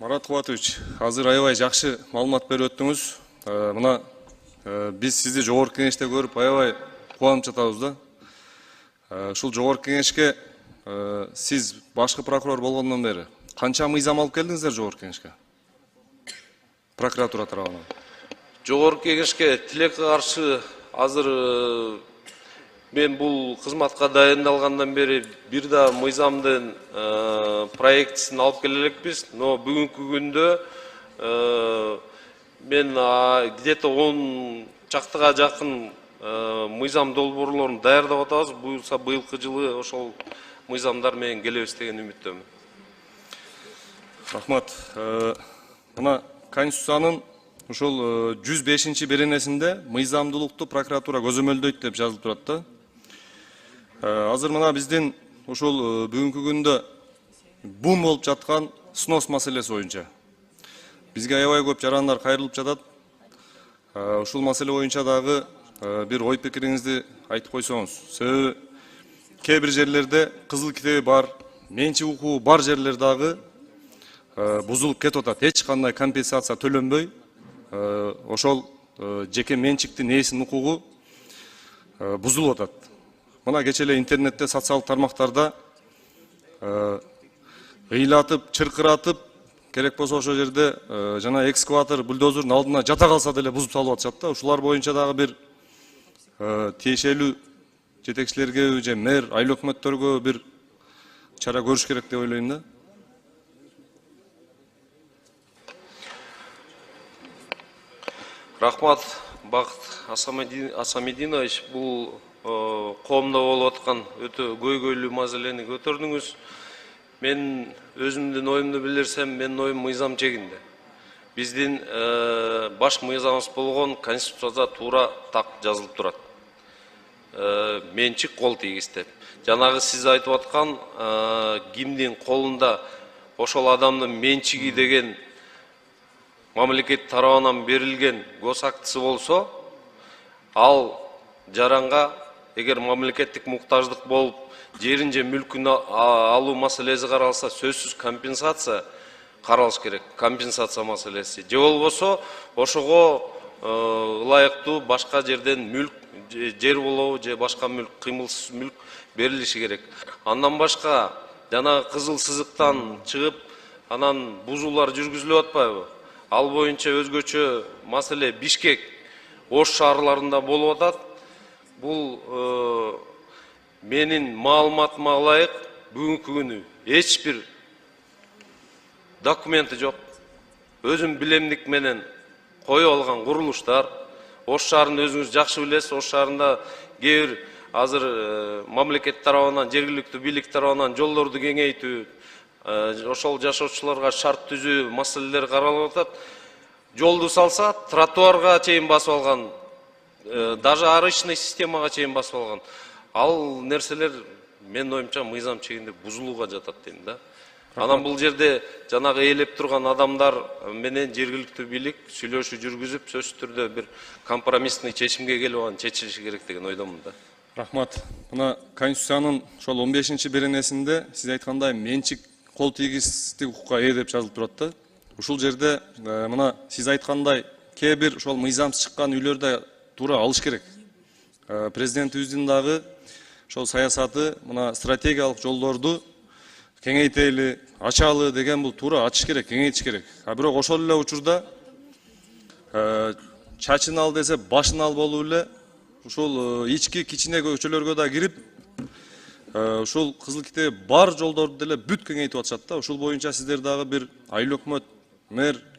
Марат Кубатович, азыр аябай жакшы маалымат берип өттүңүз. Мына биз сизди жогорку кеңеште көрүп аябай кубанып жатабыз да. Ушул жогорку кеңешке сиз башкы прокурор болгондон бери канча мыйзам алып келдиңиздер жогорку кеңешке? Прокуратура тарабынан. Жогорку кеңешке тилекке каршы азыр мен бул кызматка дайындалгандан бери бир да мыйзамдын проектисин алып келе элекпиз, но бүгүнкү күндө мен где-то 10 чактыга жакын мыйзам долбоорлорун даярдап атабыз. Буюрса быйылкы жылы ошол мыйзамдар менен келебиз деген үмүттөмүн. Рахмат. Мына Конституциянын ошол 105-беренесинде мыйзамдуулукту прокуратура көзөмөлдөйт деп жазылып турат да. Азыр мына биздин ошол бүгүнкү күндө бум болуп жаткан снос маселеси боюнча бизге аябай көп жарандар кайрылып жатат. Ушул маселе боюнча дагы бир ой пикириңизди айтып койсоңуз. Себеби кээ бир жерлерде кызыл китеби бар, менчик укугу бар жерлер дагы бузулуп кетип атат. Эч кандай компенсация төлөнбөй, ошол жеке менчиктин ээсинин укугу бузулуп атат. Мына кече эле интернетте, социалдык тармактарда ыйлатып, чыркыратып, керек болсо ошол жерде жана экскаватор, бульдозердин алдына жата калса деле бузуп салып атышат да. Ушулар боюнча дагы бир тиешелүү жетекчилерге же мэр, айыл өкмөттөргө бир чара көрүш керек деп ойлойм да. Рахмат, Бакыт Асамединович, бул коомдо болуп аткан өтө көйгөйлүү маселени көтөрдүңүз. Мен өзүмдүн оюмду билдирсем, менин оюм мыйзам чегинде. Биздин баш мыйзамыбыз болгон Конституцияда туура так жазылып турат. Менчик кол тийгиз деп. Жанагы сиз айтып аткан кимдин колунда ошол адамдын менчиги деген мамлекет тарабынан берилген госактысы болсо, ал жаранга эгер мамлекеттик муктаждык болуп жерин же мүлкүн алуу маселеси каралса, сөзсүз компенсация каралыш керек. Компенсация маселеси. Же болбосо ошого ылайыктуу башка жерден мүлк, жер болобу же башка мүлк, кыймылсыз мүлк берилиши керек. Андан башка жанагы кызыл сызыктан чыгып, анан бузуулар жүргүзүлүп атпайбы? Ал боюнча өзгөчө маселе Бишкек, Ош шаарларында болуп атат. Бул менин маалыматыма ылайык бүгүнкү күнү эч бир документи жок. Өзүм билемдик менен коюп алган курулуштар. Ош шаарында өзүңүз жакшы билесиз, Ош шаарында кээ бир азыр мамлекет тарабынан, жергиликтүү бийлик тарабынан жолдорду кеңейтүү, ошол жашоочуларга шарт түзүү маселелери каралып атат. Жолду салса, тротуарга чейин басып алган, даже арычный системага чейин басып алган. Ал нерселер менин оюмча мыйзам чегинде бузулууга жатат дейм да. Анан бул жерде жанагы ээлеп турган адамдар менен жергиликтүү бийлик сүйлөшүү жүргүзүп, сөзсүз түрдө бир компромиссный чечимге келип анан чечилиши керек деген ойдомун да. Рахмат. Мына Конституциянын ошол 15-беренесинде сиз айткандай менчик кол тийгиздик укукка ээ деп жазылып турат да. Ушул жерде мына сиз айткандай кээ бир ошол мыйзамсыз чыккан үйлөрдө туура алыш керек. Президентибиздин дагы ошол саясаты мына стратегиялык жолдорду кеңейтели, ачалы деген бул туура ачыш керек, кеңейтиш керек. Бирок ошол эле учурда чачын ал десе башын ал болуп эле ушул ички кичине көчөлөргө да кирип ушул кызыл китеби бар жолдорду деле бүт кеңейтип атышат да. Ушул боюнча сиздер дагы бир айыл өкмөт, мэр,